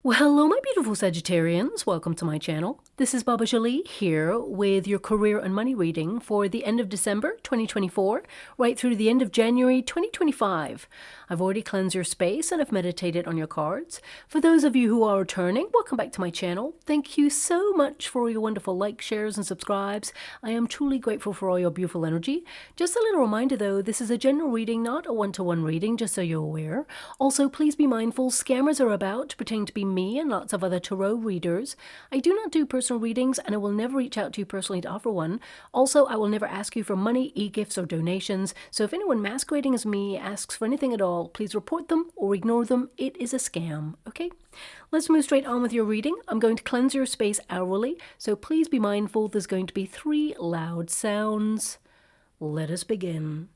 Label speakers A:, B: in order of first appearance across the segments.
A: Well, hello, my beautiful Sagittarians. Welcome to my channel. This is Baba Jolie here with your career and money reading for the end of December 2024, right through to the end of January 2025. I've already cleansed your space and I've meditated on your cards. For those of you who are returning, welcome back to my channel. Thank you so much for your wonderful likes, shares, and subscribes. I am truly grateful for all your beautiful energy. Just a little reminder though, this is a general reading, not a one-to-one reading, just so you're aware. Also, please be mindful, scammers are about, pretending to be me and lots of other tarot readers. I do not do personal readings and I will never reach out to you personally to offer one. Also, I will never ask you for money, e-gifts, or donations. So if anyone masquerading as me asks for anything at all, please report them or ignore them. It is a scam, okay? Let's move straight on with your reading. I'm going to cleanse your space hourly, so please be mindful there's going to be 3 loud sounds. Let us begin.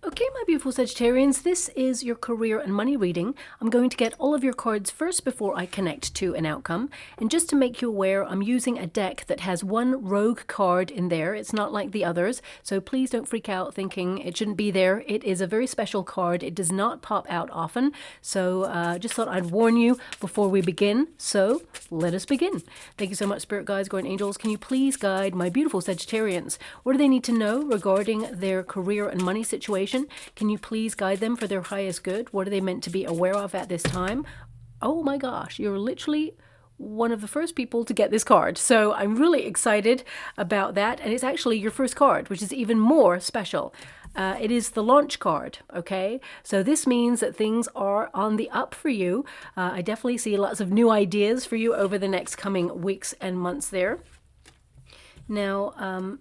A: Okay, my beautiful Sagittarians, this is your career and money reading. I'm going to get all of your cards first before I connect to an outcome. And just to make you aware, I'm using a deck that has one rogue card in there. It's not like the others, so please don't freak out thinking it shouldn't be there. It is a very special card. It does not pop out often, so just thought I'd warn you before we begin. So let us begin. Thank you so much, Spirit Guides, Guardian Angels. Can you please guide my beautiful Sagittarians? What do they need to know regarding their career and money situation? Can you please guide them for their highest good? What are they meant to be aware of at this time? Oh my gosh, you're literally one of the first people to get this card. So I'm really excited about that. And it's actually your first card, which is even more special. It is the launch card, okay? So this means that things are on the up for you. I definitely see lots of new ideas for you over the next coming weeks and months there. Now,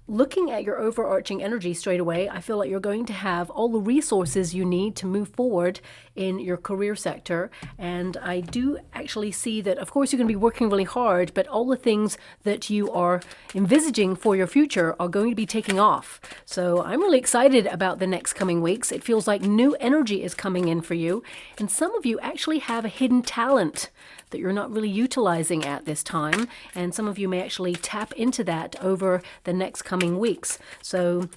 A: looking at your overarching energy straight away, I feel like you're going to have all the resources you need to move forward in your career sector. And I do actually see that, of course, you're going to be working really hard, but all the things that you are envisaging for your future are going to be taking off. So I'm really excited about the next coming weeks. It feels like new energy is coming in for you. And some of you actually have a hidden talent that you're not really utilizing at this time. And some of you may actually tap into that over the next coming weeks. So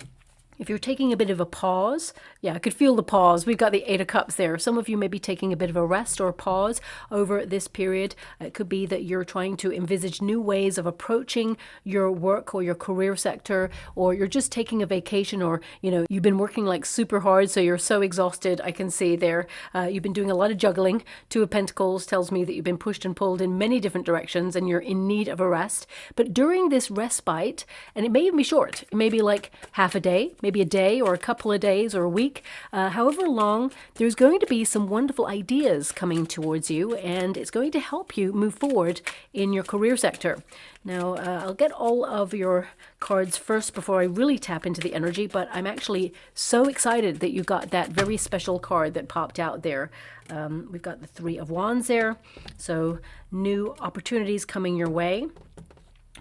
A: if you're taking a bit of a pause, yeah, I could feel the pause. We've got the 8 of Cups there. Some of you may be taking a bit of a rest or a pause over this period. It could be that you're trying to envisage new ways of approaching your work or your career sector, or you're just taking a vacation, or, you know, you've been working like super hard, so you're so exhausted. I can see there. You've been doing a lot of juggling. 2 of Pentacles tells me that you've been pushed and pulled in many different directions and you're in need of a rest. But during this respite, and it may even be short, it may be like half a day, maybe a day or a couple of days or a week, however long, there's going to be some wonderful ideas coming towards you, and it's going to help you move forward in your career sector. Now, I'll get all of your cards first before I really tap into the energy, but I'm actually so excited that you got that very special card that popped out there. We've got the 3 of Wands there, so new opportunities coming your way.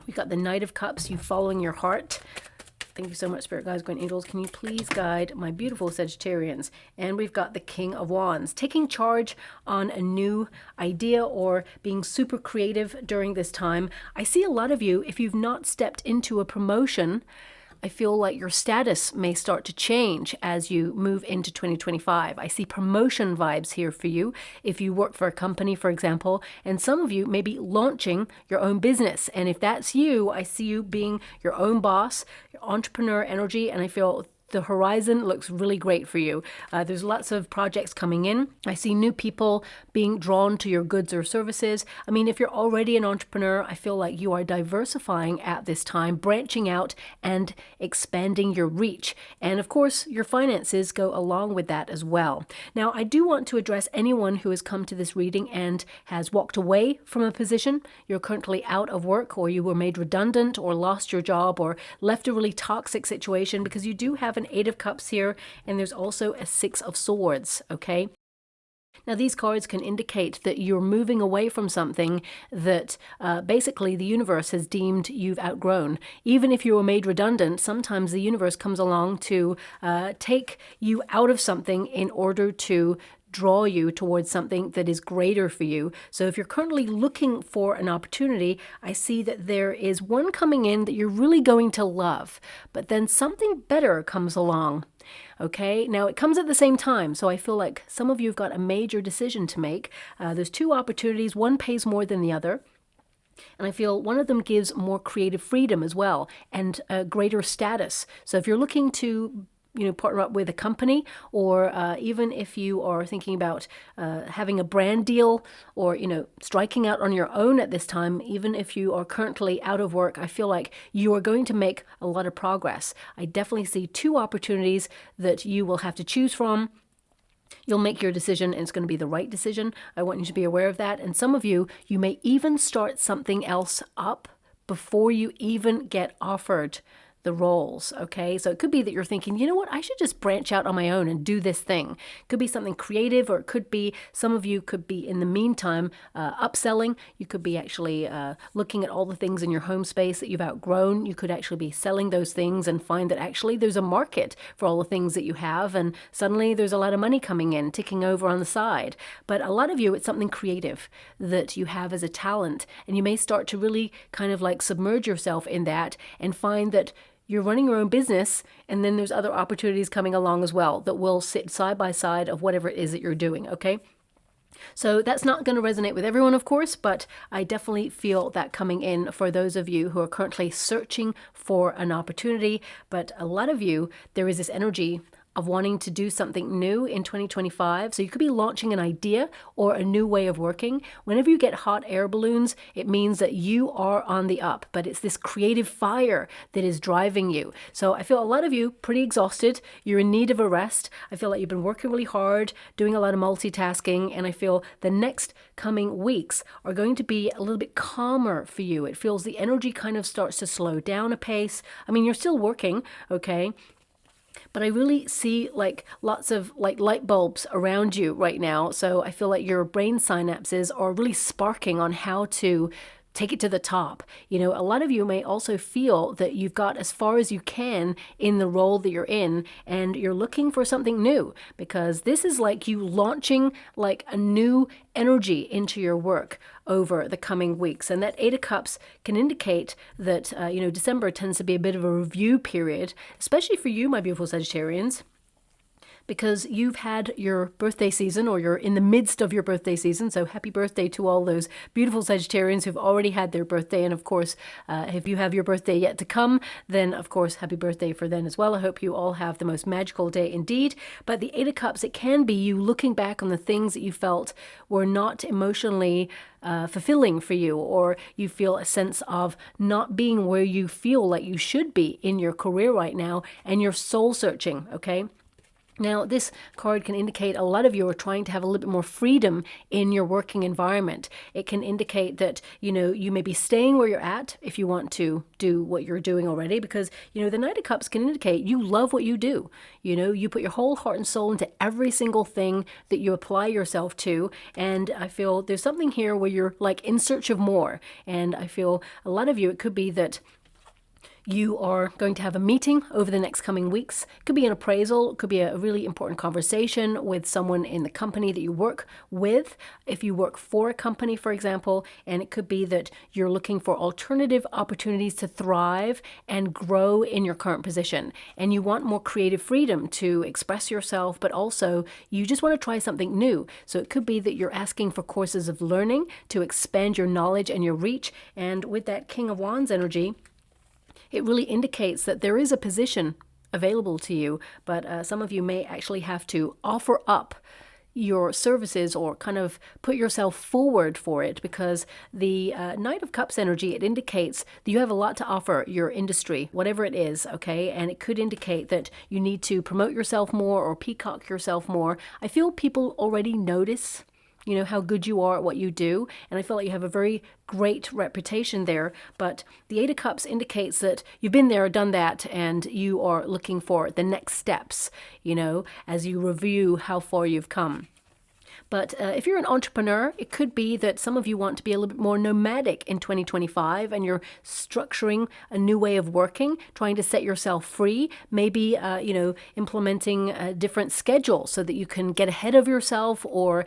A: We've got the Knight of Cups, you following your heart. Thank you so much, Spirit Guides, Guardian Angels. Can you please guide my beautiful Sagittarians? And we've got the King of Wands, taking charge on a new idea or being super creative during this time. I see a lot of you, if you've not stepped into a promotion, I feel like your status may start to change as you move into 2025. I see promotion vibes here for you if you work for a company, for example, and some of you may be launching your own business. And if that's you, I see you being your own boss, your entrepreneur energy, and I feel the horizon looks really great for you. There's lots of projects coming in. I see new people being drawn to your goods or services. I mean, if you're already an entrepreneur, I feel like you are diversifying at this time, branching out and expanding your reach. And of course, your finances go along with that as well. Now, I do want to address anyone who has come to this reading and has walked away from a position. You're currently out of work, or you were made redundant, or lost your job, or left a really toxic situation, because you do have an 8 of Cups here, and there's also a 6 of Swords, okay? Now, these cards can indicate that you're moving away from something that basically the universe has deemed you've outgrown. Even if you were made redundant, sometimes the universe comes along to take you out of something in order to draw you towards something that is greater for you. So if you're currently looking for an opportunity, I see that there is one coming in that you're really going to love, but then something better comes along. Okay, now it comes at the same time, so I feel like some of you have got a major decision to make. There's two opportunities, one pays more than the other. And I feel one of them gives more creative freedom as well and a greater status. So if you're looking to partner up with a company, or even if you are thinking about having a brand deal, or, striking out on your own at this time, even if you are currently out of work, I feel like you are going to make a lot of progress. I definitely see two opportunities that you will have to choose from. You'll make your decision and it's going to be the right decision. I want you to be aware of that. And some of you may even start something else up before you even get offered the roles, okay? So it could be that you're thinking, you know what, I should just branch out on my own and do this thing. It could be something creative, or it could be, some of you could be in the meantime upselling. You could be actually looking at all the things in your home space that you've outgrown. You could actually be selling those things and find that actually there's a market for all the things that you have, and suddenly there's a lot of money coming in, ticking over on the side. But a lot of you, it's something creative that you have as a talent, and you may start to really kind of like submerge yourself in that and find that you're running your own business, and then there's other opportunities coming along as well that will sit side by side of whatever it is that you're doing, okay? So that's not going to resonate with everyone, of course, but I definitely feel that coming in for those of you who are currently searching for an opportunity. But a lot of you, there is this energy of wanting to do something new in 2025. So you could be launching an idea or a new way of working. Whenever you get hot air balloons, it means that you are on the up, but it's this creative fire that is driving you. So I feel a lot of you pretty exhausted. You're in need of a rest. I feel like you've been working really hard, doing a lot of multitasking, and I feel the next coming weeks are going to be a little bit calmer for you. It feels the energy kind of starts to slow down a pace. I mean, you're still working, okay? But I really see like lots of like light bulbs around you right now. So I feel like your brain synapses are really sparking on how to take it to the top. A lot of you may also feel that you've got as far as you can in the role that you're in, and you're looking for something new, because this is like you launching like a new energy into your work over the coming weeks. And that Eight of Cups can indicate that, December tends to be a bit of a review period, especially for you, my beautiful Sagittarians, because you've had your birthday season, or you're in the midst of your birthday season. So happy birthday to all those beautiful Sagittarians who've already had their birthday. And of course, if you have your birthday yet to come, then of course, happy birthday for them as well. I hope you all have the most magical day indeed. But the Eight of Cups, it can be you looking back on the things that you felt were not emotionally fulfilling for you, or you feel a sense of not being where you feel like you should be in your career right now, and you're soul searching, okay? Now, this card can indicate a lot of you are trying to have a little bit more freedom in your working environment. It can indicate that, you may be staying where you're at if you want to do what you're doing already, because, the Knight of Cups can indicate you love what you do. You put your whole heart and soul into every single thing that you apply yourself to. And I feel there's something here where you're like in search of more. And I feel a lot of you, it could be that you are going to have a meeting over the next coming weeks. It could be an appraisal. It could be a really important conversation with someone in the company that you work with, if you work for a company, for example. And it could be that you're looking for alternative opportunities to thrive and grow in your current position. And you want more creative freedom to express yourself, but also you just want to try something new. So it could be that you're asking for courses of learning to expand your knowledge and your reach. And with that King of Wands energy, it really indicates that there is a position available to you, but some of you may actually have to offer up your services or kind of put yourself forward for it, because the Knight of Cups energy, it indicates that you have a lot to offer your industry, whatever it is, okay? And it could indicate that you need to promote yourself more or peacock yourself more. I feel people already notice how good you are at what you do. And I feel like you have a very great reputation there. But the Eight of Cups indicates that you've been there, done that, and you are looking for the next steps, as you review how far you've come. But if you're an entrepreneur, it could be that some of you want to be a little bit more nomadic in 2025 and you're structuring a new way of working, trying to set yourself free, maybe, implementing a different schedule so that you can get ahead of yourself or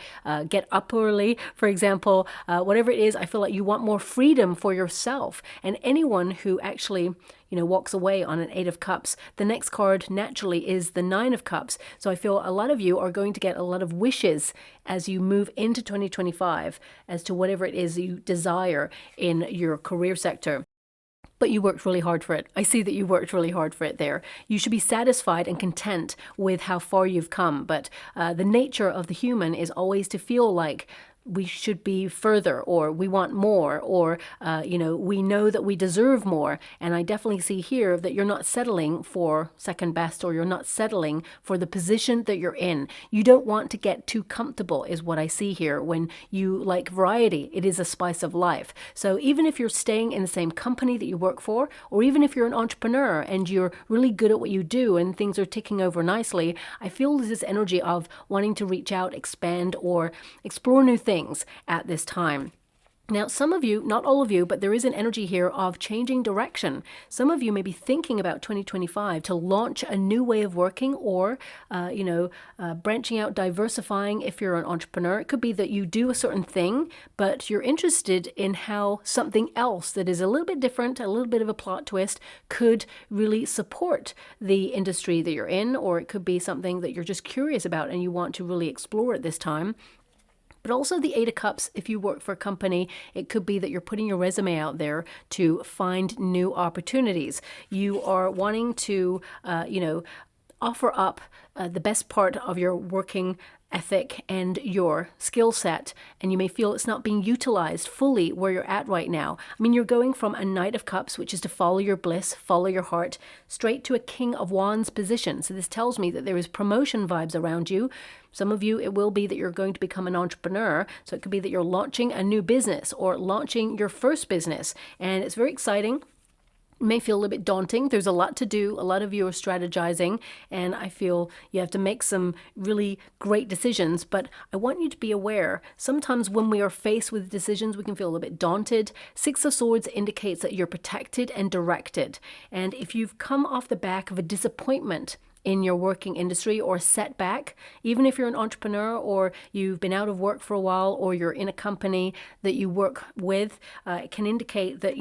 A: get up early, for example. Whatever it is, I feel like you want more freedom for yourself. And anyone who actually walks away on an 8 of Cups, the next card naturally is the 9 of Cups. So I feel a lot of you are going to get a lot of wishes as you move into 2025 as to whatever it is you desire in your career sector. But you worked really hard for it. I see that you worked really hard for it there. You should be satisfied and content with how far you've come. But the nature of the human is always to feel like we should be further, or we want more, or, we know that we deserve more. And I definitely see here that you're not settling for second best, or you're not settling for the position that you're in. You don't want to get too comfortable is what I see here. When you like variety, it is a spice of life. So even if you're staying in the same company that you work for, or even if you're an entrepreneur and you're really good at what you do and things are ticking over nicely, I feel there's this energy of wanting to reach out, expand, or explore new things at this time. Now, some of you, not all of you, but there is an energy here of changing direction. Some of you may be thinking about 2025 to launch a new way of working, or, branching out, diversifying if you're an entrepreneur. It could be that you do a certain thing, but you're interested in how something else that is a little bit different, a little bit of a plot twist, could really support the industry that you're in, or it could be something that you're just curious about and you want to really explore at this time. But also the 8 of Cups, if you work for a company, it could be that you're putting your resume out there to find new opportunities. You are wanting to, offer up the best part of your working ethic and your skill set, and you may feel it's not being utilized fully where you're at right now. I mean, you're going from a Knight of Cups, which is to follow your bliss, follow your heart, straight to a King of Wands position. So this tells me that there is promotion vibes around you. Some of you, it will be that you're going to become an entrepreneur. So it could be that you're launching a new business or launching your first business, and it's very exciting. May feel a little bit daunting. There's a lot to do. A lot of you are strategizing, and I feel you have to make some really great decisions. But I want you to be aware, sometimes when we are faced with decisions, we can feel a little bit daunted. 6 of Swords indicates that you're protected and directed. And if you've come off the back of a disappointment in your working industry or setback, even if you're an entrepreneur or you've been out of work for a while, or you're in a company that you work with, it can indicate that,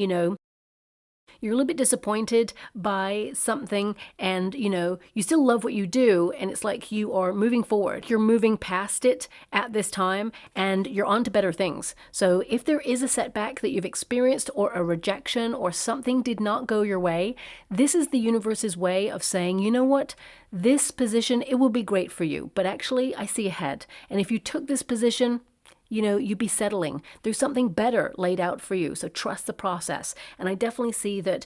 A: you're a little bit disappointed by something, and you still love what you do, and it's like you are moving forward. You're moving past it at this time, and you're on to better things. So if there is a setback that you've experienced, or a rejection, or something did not go your way, this is the universe's way of saying, you know what, this position, it will be great for you, but actually I see ahead. And if you took this position, you'd be settling. There's something better laid out for you. So trust the process. And I definitely see that,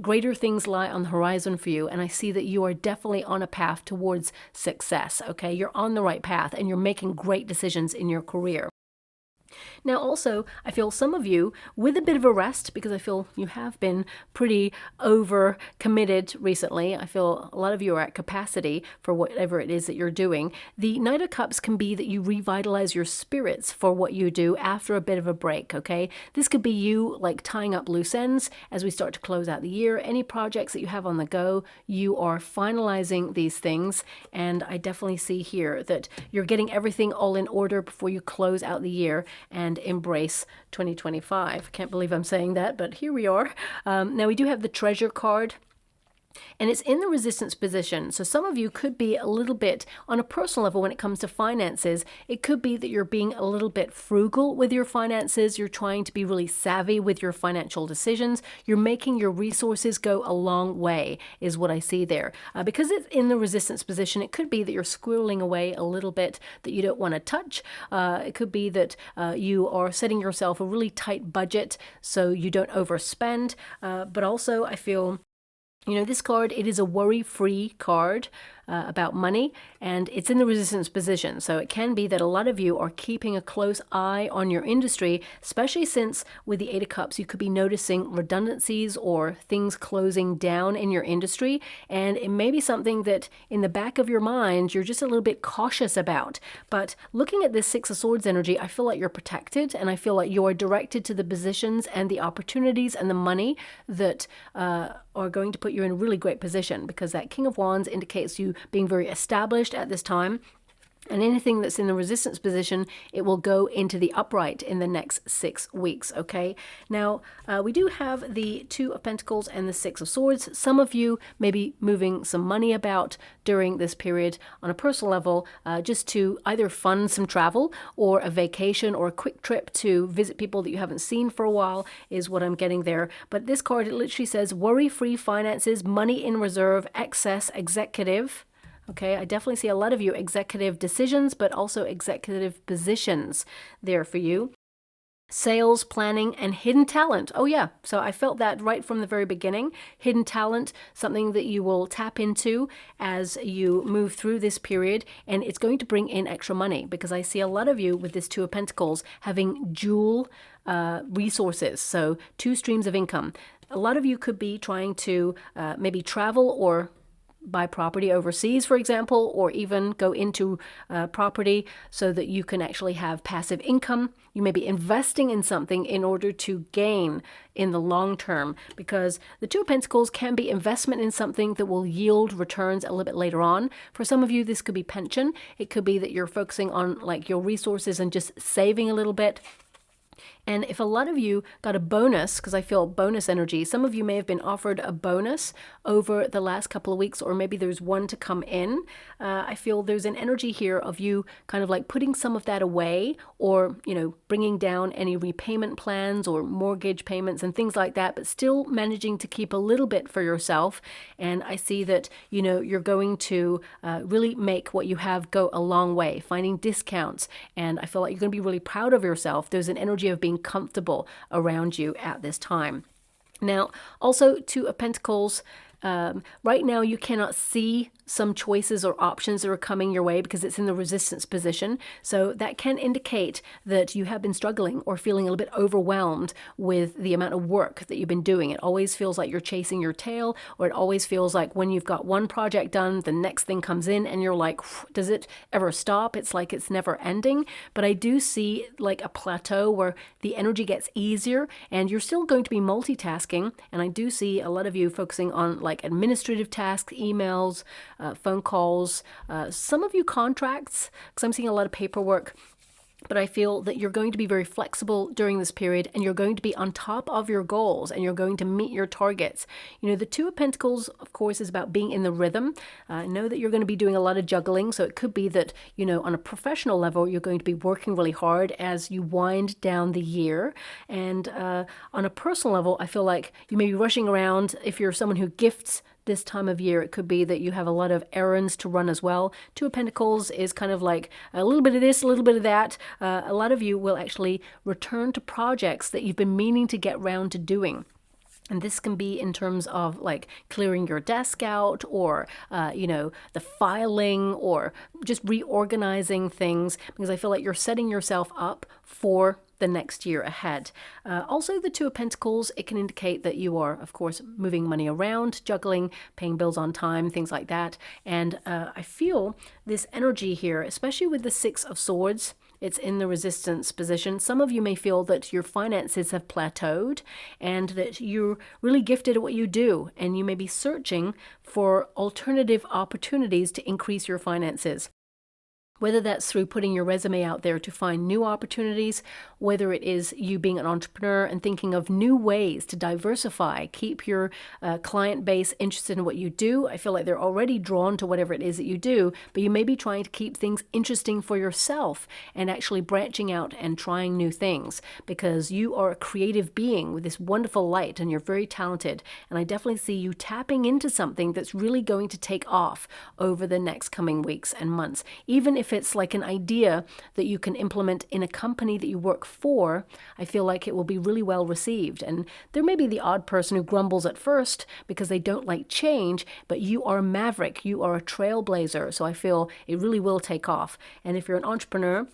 A: greater things lie on the horizon for you. And I see that you are definitely on a path towards success. Okay. You're on the right path, and you're making great decisions in your career. Now, also, I feel some of you with a bit of a rest, because I feel you have been pretty over committed recently. I feel a lot of you are at capacity for whatever it is that you're doing. The Knight of Cups can be that you revitalize your spirits for what you do after a bit of a break, okay? This could be you like tying up loose ends as we start to close out the year. Any projects that you have on the go, you are finalizing these things. And I definitely see here that you're getting everything all in order before you close out the year and embrace 2025. Can't believe I'm saying that, but here we are. Now we do have the Treasure card, and it's in the resistance position. So some of you could be a little bit on a personal level when it comes to finances. It could be that you're being a little bit frugal with your finances. You're trying to be really savvy with your financial decisions. You're making your resources go a long way is what I see there. Because it's in the resistance position, it could be that you're squirreling away a little bit that you don't want to touch. It could be that you are setting yourself a really tight budget so you don't overspend. But also I feel this card, it is a worry-free card. about money, and it's in the resistance position. So it can be that a lot of you are keeping a close eye on your industry, especially since with the Eight of Cups, you could be noticing redundancies or things closing down in your industry. And it may be something that in the back of your mind, you're just a little bit cautious about. But looking at this Six of Swords energy, I feel like you're protected, and I feel like you're directed to the positions and the opportunities and the money that are going to put you in a really great position, because that King of Wands indicates you being very established at this time. And anything that's in the resistance position, it will go into the upright in the next 6 weeks, okay? Now, we do have the Two of Pentacles and the Six of Swords. Some of you may be moving some money about during this period on a personal level, just to either fund some travel or a vacation or a quick trip to visit people that you haven't seen for a while is what I'm getting there. But this card, it literally says worry-free finances, money in reserve, excess, executive. Okay, I definitely see a lot of you executive decisions, but also executive positions there for you. Sales, planning, and hidden talent. Oh yeah, so I felt that right from the very beginning. Hidden talent, something that you will tap into as you move through this period, and it's going to bring in extra money, because I see a lot of you with this Two of Pentacles having dual resources, so 2 streams of income. A lot of you could be trying to maybe travel or buy property overseas, for example, or even go into property so that you can actually have passive income. You may be investing in something in order to gain in the long term, because the Two of Pentacles can be investment in something that will yield returns a little bit later on. For some of you, this could be pension. It could be that you're focusing on like your resources and just saving a little bit. And if a lot of you got a bonus, because I feel bonus energy, some of you may have been offered a bonus over the last couple of weeks, or maybe there's one to come in. I feel there's an energy here of you kind of like putting some of that away, or, you know, bringing down any repayment plans or mortgage payments and things like that, but still managing to keep a little bit for yourself. And I see that, you know, you're going to really make what you have go a long way, finding discounts. And I feel like you're going to be really proud of yourself. There's an energy of being comfortable around you at this time. Now, also Two of Pentacles. Right now you cannot see some choices or options that are coming your way because it's in the resistance position. So that can indicate that you have been struggling or feeling a little bit overwhelmed with the amount of work that you've been doing. It always feels like you're chasing your tail, or it always feels like when you've got one project done, the next thing comes in and you're like, does it ever stop? It's like it's never ending. But I do see like a plateau where the energy gets easier and you're still going to be multitasking. And I do see a lot of you focusing on like administrative tasks, emails, phone calls, some of you contracts, because I'm seeing a lot of paperwork. But I feel that you're going to be very flexible during this period, and you're going to be on top of your goals, and you're going to meet your targets. You know, the Two of Pentacles, of course, is about being in the rhythm. I know that you're going to be doing a lot of juggling, so it could be that, you know, on a professional level, you're going to be working really hard as you wind down the year. And on a personal level, I feel like you may be rushing around. If you're someone who gifts this time of year, it could be that you have a lot of errands to run as well. Two of Pentacles is kind of like a little bit of this, a little bit of that. A lot of you will actually return to projects that you've been meaning to get round to doing. And this can be in terms of like clearing your desk out, or, you know, the filing, or just reorganizing things, because I feel like you're setting yourself up for the next year ahead. Also, the Two of Pentacles, it can indicate that you are, of course, moving money around, juggling, paying bills on time, things like that. And I feel this energy here, especially with the Six of Swords, it's in the resistance position. Some of you may feel that your finances have plateaued and that you're really gifted at what you do, and you may be searching for alternative opportunities to increase your finances. Whether that's through putting your resume out there to find new opportunities, whether it is you being an entrepreneur and thinking of new ways to diversify, keep your client base interested in what you do. I feel like they're already drawn to whatever it is that you do, but you may be trying to keep things interesting for yourself and actually branching out and trying new things, because you are a creative being with this wonderful light and you're very talented. And I definitely see you tapping into something that's really going to take off over the next coming weeks and months. Even if if it's like an idea that you can implement in a company that you work for, I feel like it will be really well received. And there may be the odd person who grumbles at first because they don't like change, but you are a maverick, you are a trailblazer. So I feel it really will take off. And if you're an entrepreneur,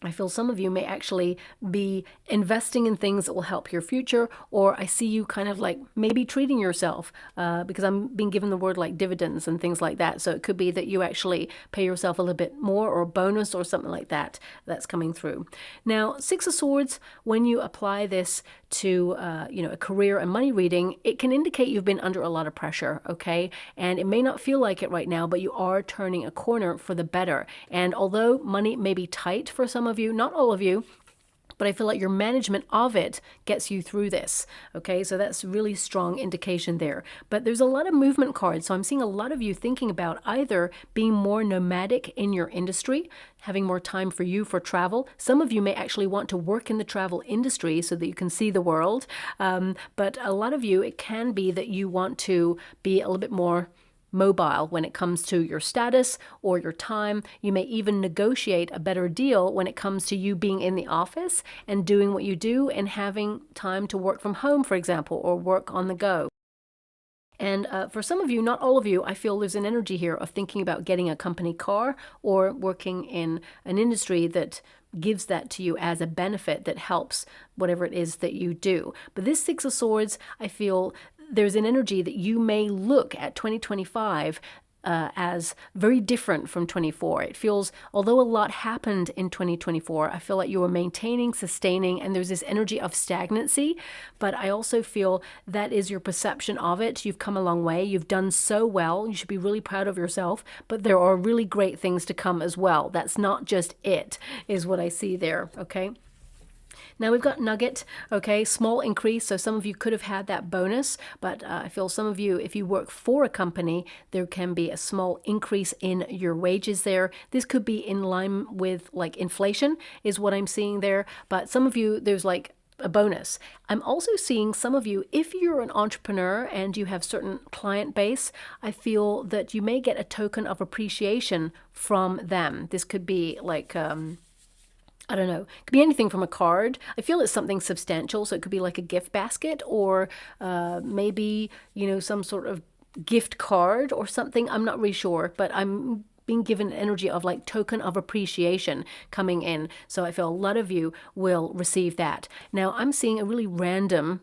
A: I feel some of you may actually be investing in things that will help your future, or I see you kind of like maybe treating yourself because I'm being given the word like dividends and things like that. So it could be that you actually pay yourself a little bit more or a bonus or something like that that's coming through. Now, Six of Swords, when you apply this to a career and money reading, it can indicate you've been under a lot of pressure, okay? And it may not feel like it right now, but you are turning a corner for the better. And although money may be tight for some of you, not all of you, but I feel like your management of it gets you through this, okay? So that's really strong indication there. But there's a lot of movement cards, so I'm seeing a lot of you thinking about either being more nomadic in your industry, having more time for you for travel. Some of you may actually want to work in the travel industry so that you can see the world. But a lot of you, it can be that you want to be a little bit more mobile when it comes to your status or your time. You may even negotiate a better deal when it comes to you being in the office and doing what you do and having time to work from home, for example, or work on the go. And for some of you, not all of you, I feel there's an energy here of thinking about getting a company car or working in an industry that gives that to you as a benefit that helps whatever it is that you do. But this Six of Swords, I feel there's an energy that you may look at 2025 as very different from 24. It feels, although a lot happened in 2024, I feel like you are maintaining, sustaining, and there's this energy of stagnancy. But I also feel that is your perception of it. You've come a long way. You've done so well. You should be really proud of yourself. But there are really great things to come as well. That's not just it, is what I see there, okay? Now we've got Nugget, okay, small increase. So some of you could have had that bonus, but I feel some of you, if you work for a company, there can be a small increase in your wages there. This could be in line with like inflation is what I'm seeing there. But some of you, there's like a bonus. I'm also seeing some of you, if you're an entrepreneur and you have certain client base, I feel that you may get a token of appreciation from them. This could be like, I don't know, it could be anything from a card. I feel it's something substantial, so it could be like a gift basket or maybe, some sort of gift card or something. I'm not really sure, but I'm being given energy of like token of appreciation coming in. So I feel a lot of you will receive that. Now I'm seeing a really random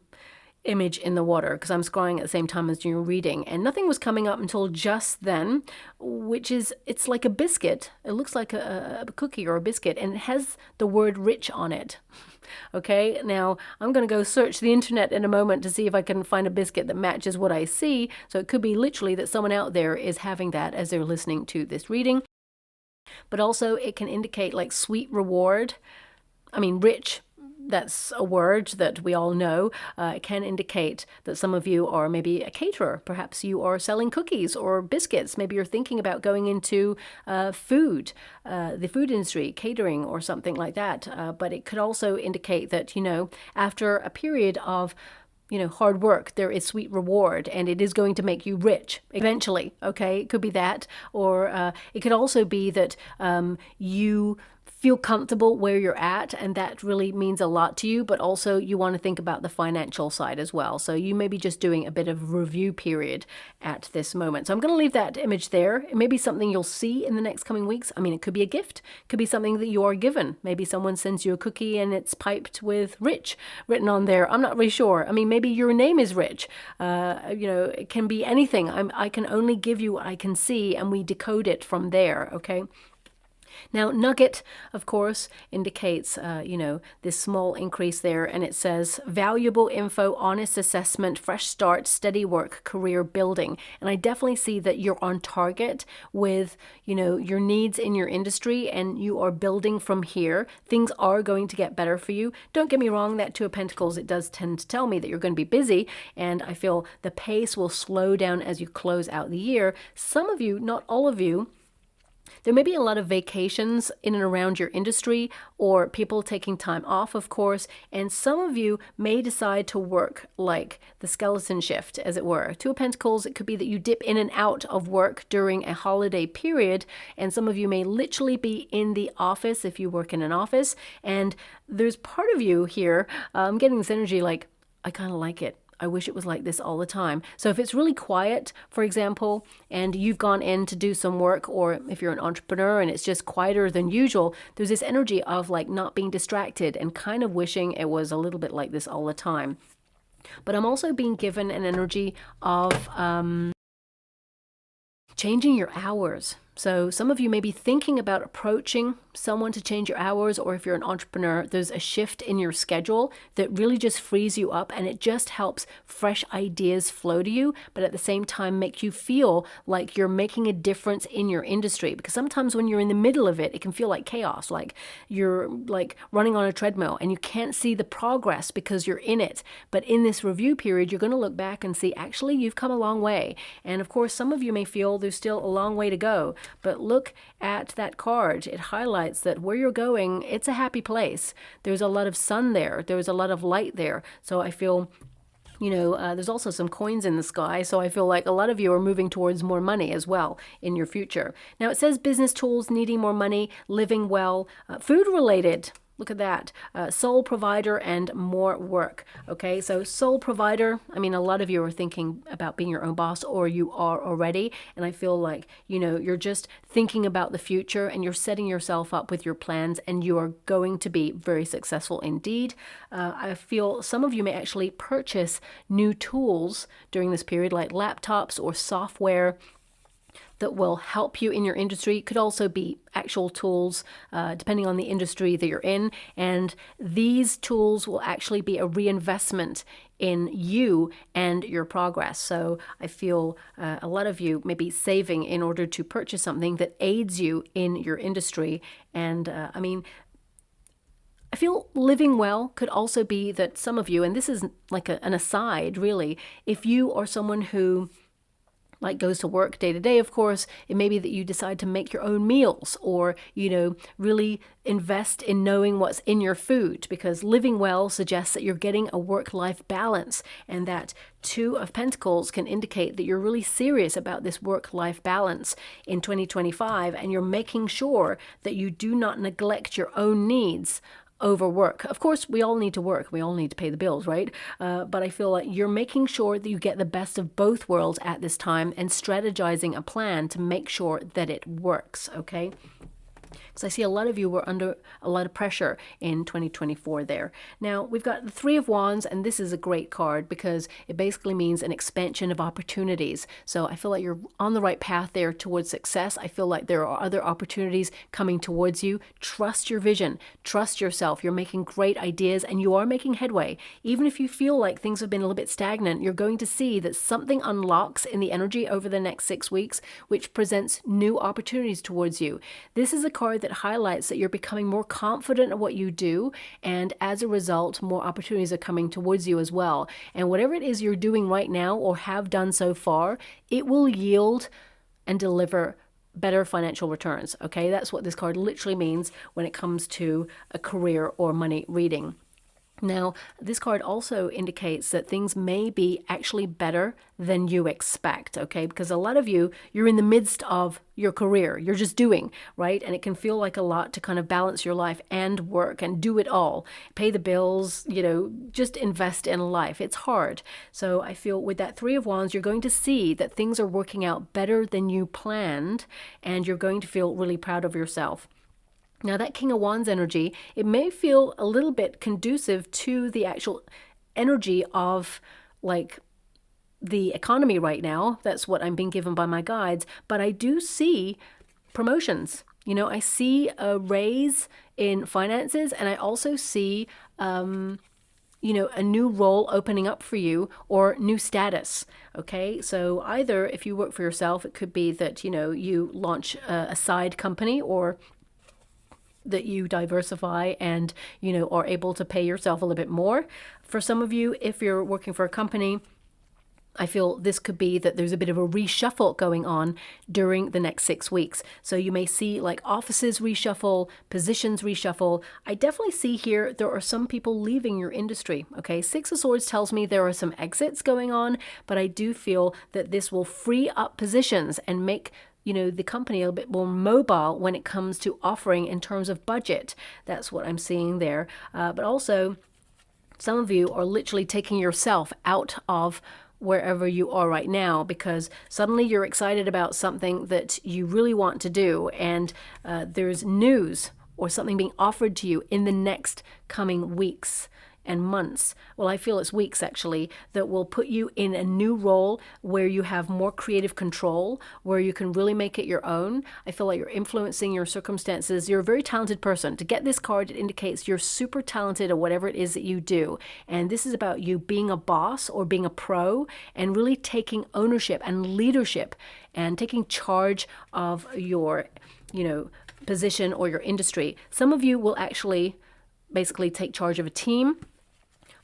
A: image in the water because I'm scrolling at the same time as you're reading, and nothing was coming up until just then, which is, it's like a biscuit. It looks like a cookie or a biscuit, and it has the word rich on it. Okay, now I'm going to go search the internet in a moment to see if I can find a biscuit that matches what I see. So it could be literally that someone out there is having that as they're listening to this reading, but also it can indicate like sweet reward. I mean, rich, that's a word that we all know. It can indicate that some of you are maybe a caterer. Perhaps you are selling cookies or biscuits. Maybe you're thinking about going into food, the food industry, catering or something like that. But it could also indicate that, after a period of hard work, there is sweet reward, and it is going to make you rich eventually, okay? It could be that, or it could also be that you feel comfortable where you're at, and that really means a lot to you, but also you want to think about the financial side as well. So you may be just doing a bit of review period at this moment. So I'm going to leave that image there. It may be something you'll see in the next coming weeks. I mean, it could be a gift, it could be something that you are given. Maybe someone sends you a cookie and it's piped with Rich written on there. I'm not really sure. I mean, maybe your name is Rich. It can be anything. I can only give you what I can see, and we decode it from there, okay? Now, Nugget, of course, indicates, this small increase there, and it says valuable info, honest assessment, fresh start, steady work, career building. And I definitely see that you're on target with, your needs in your industry, and you are building from here. Things are going to get better for you. Don't get me wrong, that Two of Pentacles, it does tend to tell me that you're going to be busy, and I feel the pace will slow down as you close out the year. Some of you, not all of you, There may be a lot of vacations in and around your industry, or people taking time off, of course, and some of you may decide to work like the skeleton shift, as it were. Two of Pentacles, it could be that you dip in and out of work during a holiday period, and some of you may literally be in the office if you work in an office, and there's part of you here, I'm getting this energy like, I kind of like it. I wish it was like this all the time. So if it's really quiet, for example, and you've gone in to do some work, or if you're an entrepreneur and it's just quieter than usual, there's this energy of like not being distracted and kind of wishing it was a little bit like this all the time. But I'm also being given an energy of changing your hours. So some of you may be thinking about approaching someone to change your hours, or if you're an entrepreneur, there's a shift in your schedule that really just frees you up, and it just helps fresh ideas flow to you, but at the same time make you feel like you're making a difference in your industry. Because sometimes when you're in the middle of it, it can feel like chaos, like you're like running on a treadmill and you can't see the progress because you're in it. But in this review period, you're going to look back and see, actually, you've come a long way. And of course, some of you may feel there's still a long way to go. But look at that card. It highlights that where you're going, it's a happy place. There's a lot of sun there. There's a lot of light there. So I feel, there's also some coins in the sky. So I feel like a lot of you are moving towards more money as well in your future. Now it says business tools, needing more money, living well, food related. Look at that. Sole provider and more work. Okay, so sole provider, I mean, a lot of you are thinking about being your own boss, or you are already. And I feel like, you're just thinking about the future and you're setting yourself up with your plans, and you are going to be very successful indeed. I feel some of you may actually purchase new tools during this period, like laptops or software that will help you in your industry. It could also be actual tools, depending on the industry that you're in. And these tools will actually be a reinvestment in you and your progress. So I feel a lot of you may be saving in order to purchase something that aids you in your industry. And I feel living well could also be that some of you, and this is like an aside really, if you are someone who goes to work day to day, of course, it may be that you decide to make your own meals, or, really invest in knowing what's in your food, because living well suggests that you're getting a work-life balance, and that Two of Pentacles can indicate that you're really serious about this work-life balance in 2025, and you're making sure that you do not neglect your own needs over work. Of course, we all need to work. We all need to pay the bills, right? But I feel like you're making sure that you get the best of both worlds at this time, and strategizing a plan to make sure that it works, okay? Because I see a lot of you were under a lot of pressure in 2024 there. Now, we've got the Three of Wands, and this is a great card because it basically means an expansion of opportunities. So I feel like you're on the right path there towards success. I feel like there are other opportunities coming towards you. Trust your vision. Trust yourself. You're making great ideas, and you are making headway. Even if you feel like things have been a little bit stagnant, you're going to see that something unlocks in the energy over the next 6 weeks, which presents new opportunities towards you. This is a card that highlights that you're becoming more confident at what you do, and as a result, more opportunities are coming towards you as well. And whatever it is you're doing right now or have done so far, it will yield and deliver better financial returns. Okay, that's what this card literally means when it comes to a career or money reading. Now, this card also indicates that things may be actually better than you expect, okay? Because a lot of you, you're in the midst of your career. You're just doing, right? And it can feel like a lot to kind of balance your life and work and do it all. Pay the bills, just invest in life. It's hard. So I feel with that Three of Wands, you're going to see that things are working out better than you planned, and you're going to feel really proud of yourself. Now that King of Wands energy, it may feel a little bit conducive to the actual energy of the economy right now. That's what I'm being given by my guides. But I do see promotions. I see a raise in finances, and I also see, a new role opening up for you, or new status. Okay, so either if you work for yourself, it could be that, you launch a side company, or that you diversify and, are able to pay yourself a little bit more. For some of you, if you're working for a company, I feel this could be that there's a bit of a reshuffle going on during the next 6 weeks. So you may see like offices reshuffle, positions reshuffle. I definitely see here there are some people leaving your industry. Okay, Six of Swords tells me there are some exits going on, but I do feel that this will free up positions and make the company a little bit more mobile when it comes to offering in terms of budget. That's what I'm seeing there. But also, some of you are literally taking yourself out of wherever you are right now because suddenly you're excited about something that you really want to do, and there's news or something being offered to you in the next coming weeks and months. Well, I feel it's weeks actually, that will put you in a new role where you have more creative control, where you can really make it your own. I feel like you're influencing your circumstances. You're a very talented person. To get this card, it indicates you're super talented at whatever it is that you do. And this is about you being a boss or being a pro and really taking ownership and leadership and taking charge of your, position or your industry. Some of you will actually basically take charge of a team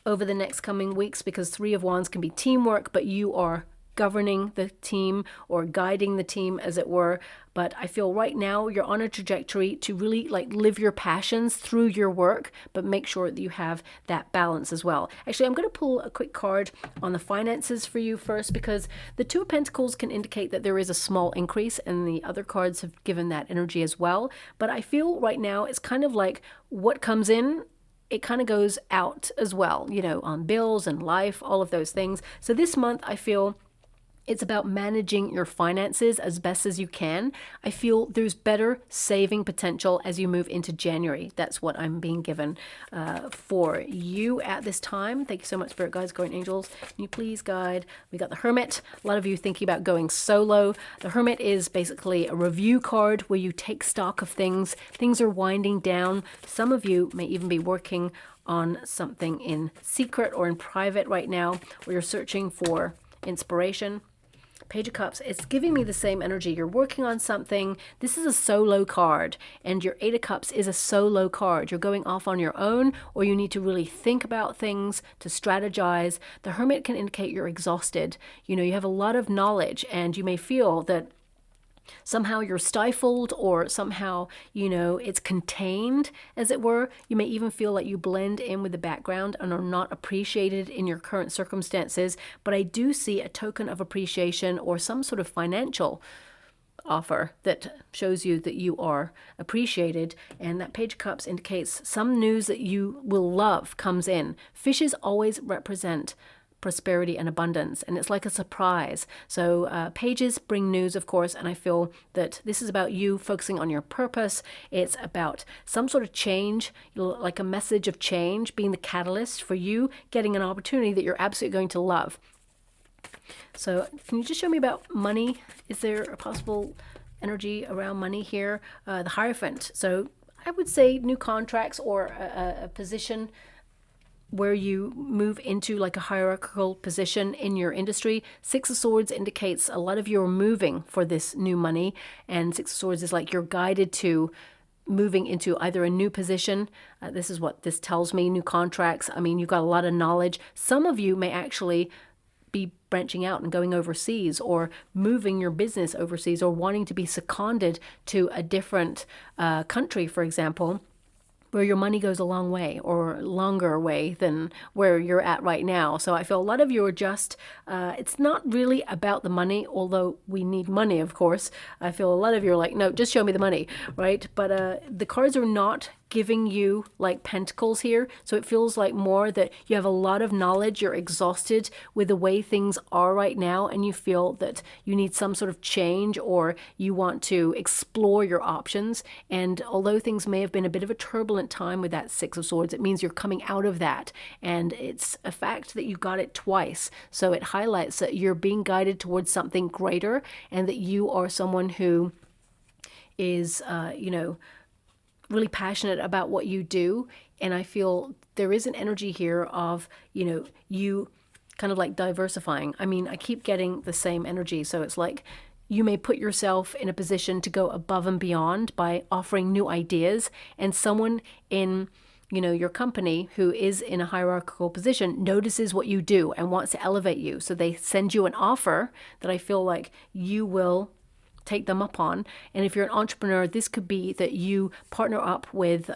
A: over the next coming weeks, because Three of Wands can be teamwork, but you are governing the team or guiding the team, as it were. But I feel right now you're on a trajectory to really live your passions through your work, but make sure that you have that balance as well. Actually, I'm going to pull a quick card on the finances for you first, because the Two of Pentacles can indicate that there is a small increase, and the other cards have given that energy as well. But I feel right now it's kind of like what comes in, it kind of goes out as well, on bills and life, all of those things. So this month, I feel it's about managing your finances as best as you can. I feel there's better saving potential as you move into January. That's what I'm being given for you at this time. Thank you so much, Spirit Guides, Guardian Angels. Can you please guide? We got the Hermit. A lot of you thinking about going solo. The Hermit is basically a review card where you take stock of things. Things are winding down. Some of you may even be working on something in secret or in private right now, where you're searching for inspiration. Page of Cups, it's giving me the same energy. You're working on something. This is a solo card, and your Eight of Cups is a solo card. You're going off on your own, or you need to really think about things, to strategize. The Hermit can indicate you're exhausted. You have a lot of knowledge, and you may feel that somehow you're stifled, or somehow, it's contained, as it were. You may even feel like you blend in with the background and are not appreciated in your current circumstances. But I do see a token of appreciation or some sort of financial offer that shows you that you are appreciated. And that Page of Cups indicates some news that you will love comes in. Fishes always represent prosperity and abundance, and it's like a surprise. So pages bring news, of course, and I feel that this is about you focusing on your purpose. It's about some sort of change, like a message of change, being the catalyst for you getting an opportunity that you're absolutely going to love. So can you just show me about money? Is there a possible energy around money here? The Hierophant. So I would say new contracts or a position where you move into like a hierarchical position in your industry. Six of Swords indicates a lot of you are moving for this new money, and Six of Swords is like you're guided to moving into either a new position. This is what this tells me, new contracts. I mean, you've got a lot of knowledge. Some of you may actually be branching out and going overseas, or moving your business overseas, or wanting to be seconded to a different country, for example, where your money goes a long way or longer way than where you're at right now. So I feel a lot of you are just, it's not really about the money, although we need money, of course. I feel a lot of you are like, no, just show me the money, right? But the cards are not giving you like pentacles here. So it feels like more that you have a lot of knowledge, you're exhausted with the way things are right now, and you feel that you need some sort of change, or you want to explore your options. And although things may have been a bit of a turbulent time with that Six of Swords, it means you're coming out of that. And it's a fact that you got it twice. So it highlights that you're being guided towards something greater, and that you are someone who is, really passionate about what you do. And I feel there is an energy here of, you kind of like diversifying. I mean, I keep getting the same energy. So it's like you may put yourself in a position to go above and beyond by offering new ideas, and someone in your company, who is in a hierarchical position, notices what you do and wants to elevate you. So they send you an offer that I feel like you will take them up on. And if you're an entrepreneur, this could be that you partner up with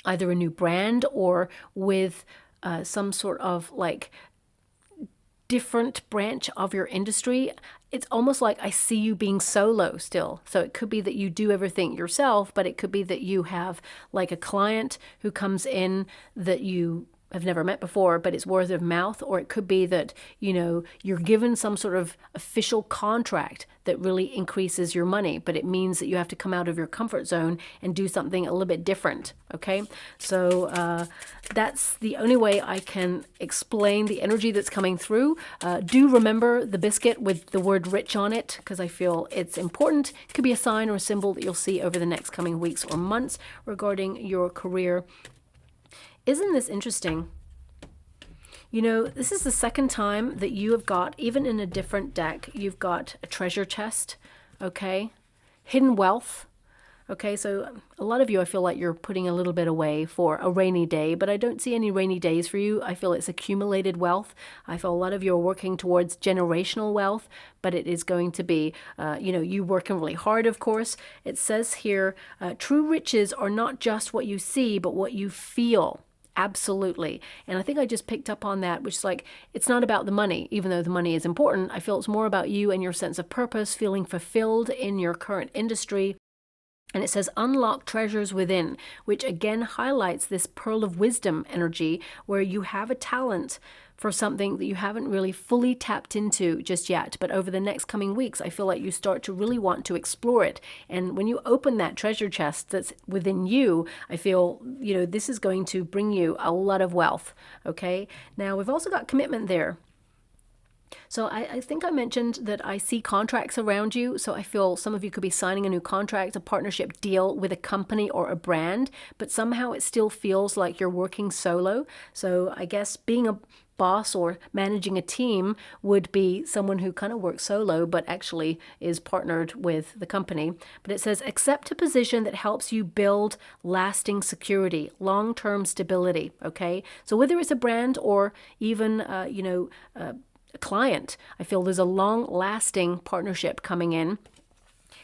A: either a new brand or with some sort of like different branch of your industry. It's almost like I see you being solo still. So it could be that you do everything yourself, but it could be that you have like a client who comes in that you have never met before, but it's word of mouth. Or it could be that, you're given some sort of official contract that really increases your money, but it means that you have to come out of your comfort zone and do something a little bit different. Okay. So that's the only way I can explain the energy that's coming through. Do remember the biscuit with the word rich on it, because I feel it's important. It could be a sign or a symbol that you'll see over the next coming weeks or months regarding your career. Isn't this interesting? This is the second time that you have got, even in a different deck, you've got a treasure chest, okay? Hidden wealth, okay? So a lot of you, I feel like you're putting a little bit away for a rainy day, but I don't see any rainy days for you. I feel it's accumulated wealth. I feel a lot of you are working towards generational wealth, but it is going to be, you working really hard, of course. It says here, true riches are not just what you see, but what you feel. Absolutely. And I think I just picked up on that, which is like, it's not about the money, even though the money is important. I feel it's more about you and your sense of purpose, feeling fulfilled in your current industry. And it says, unlock treasures within, which again highlights this pearl of wisdom energy, where you have a talent for something that you haven't really fully tapped into just yet. But over the next coming weeks, I feel like you start to really want to explore it. And when you open that treasure chest that's within you, I feel, this is going to bring you a lot of wealth. Okay. Now we've also got commitment there. So I think I mentioned that I see contracts around you. So I feel some of you could be signing a new contract, a partnership deal with a company or a brand, but somehow it still feels like you're working solo. So I guess being a boss or managing a team would be someone who kind of works solo, but actually is partnered with the company. But it says, accept a position that helps you build lasting security, long-term stability. Okay. So whether it's a brand or even, a client, I feel there's a long-lasting partnership coming in,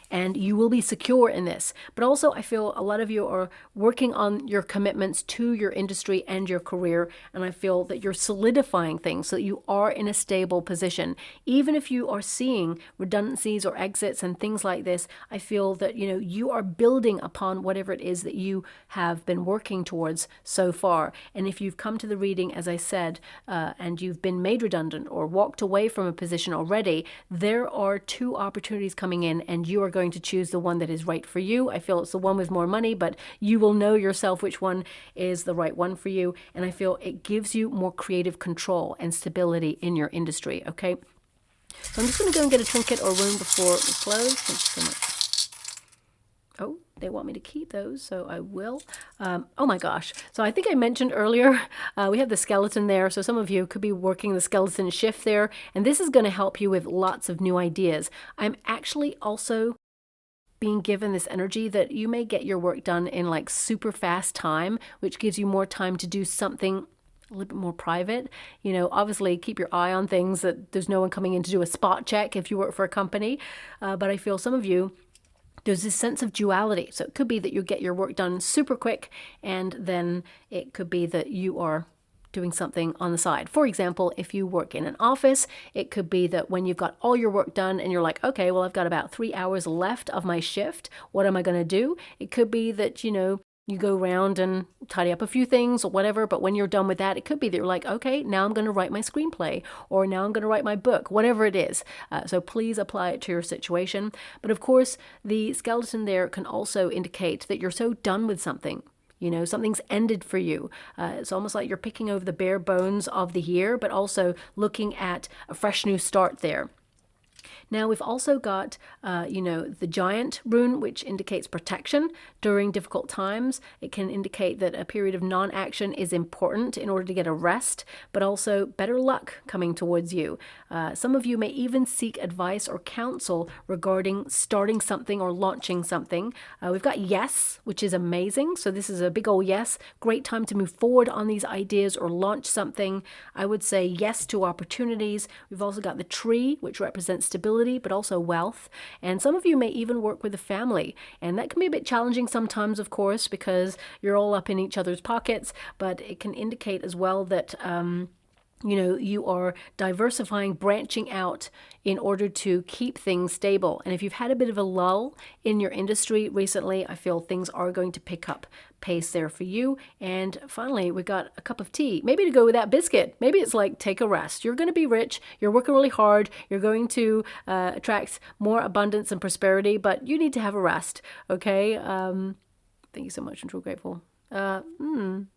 A: and you will be secure in this. But also, I feel a lot of you are working on your commitments to your industry and your career, and I feel that you're solidifying things so that you are in a stable position. Even if you are seeing redundancies or exits and things like this, I feel that you are building upon whatever it is that you have been working towards so far. And if you've come to the reading, as I said, and you've been made redundant or walked away from a position already, there are two opportunities coming in, and you are going to choose the one that is right for you. I feel it's the one with more money, but you will know yourself which one is the right one for you. And I feel it gives you more creative control and stability in your industry. Okay. So I'm just going to go and get a trinket or rune before we close. Thank you so much. Oh, they want me to keep those, so I will. Oh my gosh. So I think I mentioned earlier, we have the skeleton there. So some of you could be working the skeleton shift there. And this is going to help you with lots of new ideas. I'm actually also being given this energy that you may get your work done in like super fast time, which gives you more time to do something a little bit more private. Obviously keep your eye on things, that there's no one coming in to do a spot check if you work for a company. But I feel some of you, there's this sense of duality. So it could be that you get your work done super quick, and then it could be that you are doing something on the side. For example, if you work in an office, it could be that when you've got all your work done and you're like, okay, well, I've got about 3 hours left of my shift. What am I going to do? It could be that, you go around and tidy up a few things or whatever. But when you're done with that, it could be that you're like, okay, now I'm going to write my screenplay, or now I'm going to write my book, whatever it is. So please apply it to your situation. But of course, the skeleton there can also indicate that you're so done with something. Something's ended for you. It's almost like you're picking over the bare bones of the year, but also looking at a fresh new start there. Now we've also got, the giant rune, which indicates protection during difficult times. It can indicate that a period of non-action is important in order to get a rest, but also better luck coming towards you. Some of you may even seek advice or counsel regarding starting something or launching something. We've got yes, which is amazing. So this is a big old yes. Great time to move forward on these ideas or launch something. I would say yes to opportunities. We've also got the tree, which represents stability, but also wealth. And some of you may even work with a family. And that can be a bit challenging sometimes, of course, because you're all up in each other's pockets. But it can indicate as well that you are diversifying, branching out in order to keep things stable. And if you've had a bit of a lull in your industry recently, I feel things are going to pick up pace there for you. And finally, we got a cup of tea, maybe to go with that biscuit. Maybe it's like, take a rest. You're going to be rich. You're working really hard. You're going to attract more abundance and prosperity, but you need to have a rest. Okay. Thank you so much. I'm so grateful. I'm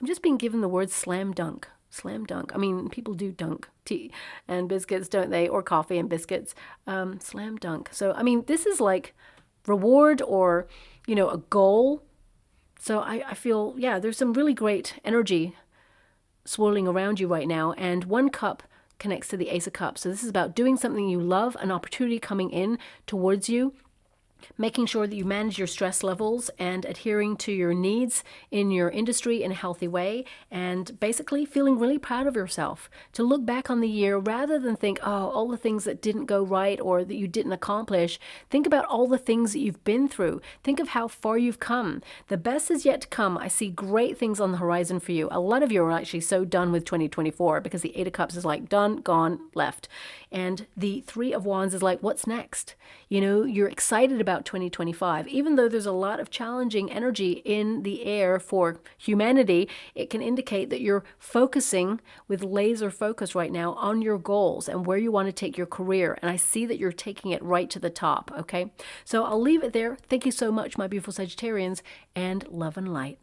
A: just being given the word slam dunk. Slam dunk. I mean, people do dunk tea and biscuits, don't they? Or coffee and biscuits. Slam dunk. So, I mean, this is like reward or, a goal. So I feel, there's some really great energy swirling around you right now. And one cup connects to the Ace of Cups. So this is about doing something you love, an opportunity coming in towards you, making sure that you manage your stress levels and adhering to your needs in your industry in a healthy way, and basically feeling really proud of yourself to look back on the year rather than think, oh, all the things that didn't go right or that you didn't accomplish. Think about all the things that you've been through. Think of how far you've come. The best is yet to come. I see great things on the horizon for you. A lot of you are actually so done with 2024 because the Eight of Cups is like done, gone, left. And the Three of Wands is like, what's next? You're excited about 2025. Even though there's a lot of challenging energy in the air for humanity, it can indicate that you're focusing with laser focus right now on your goals and where you want to take your career. And I see that you're taking it right to the top, okay? So I'll leave it there. Thank you so much, my beautiful Sagittarians, and love and light.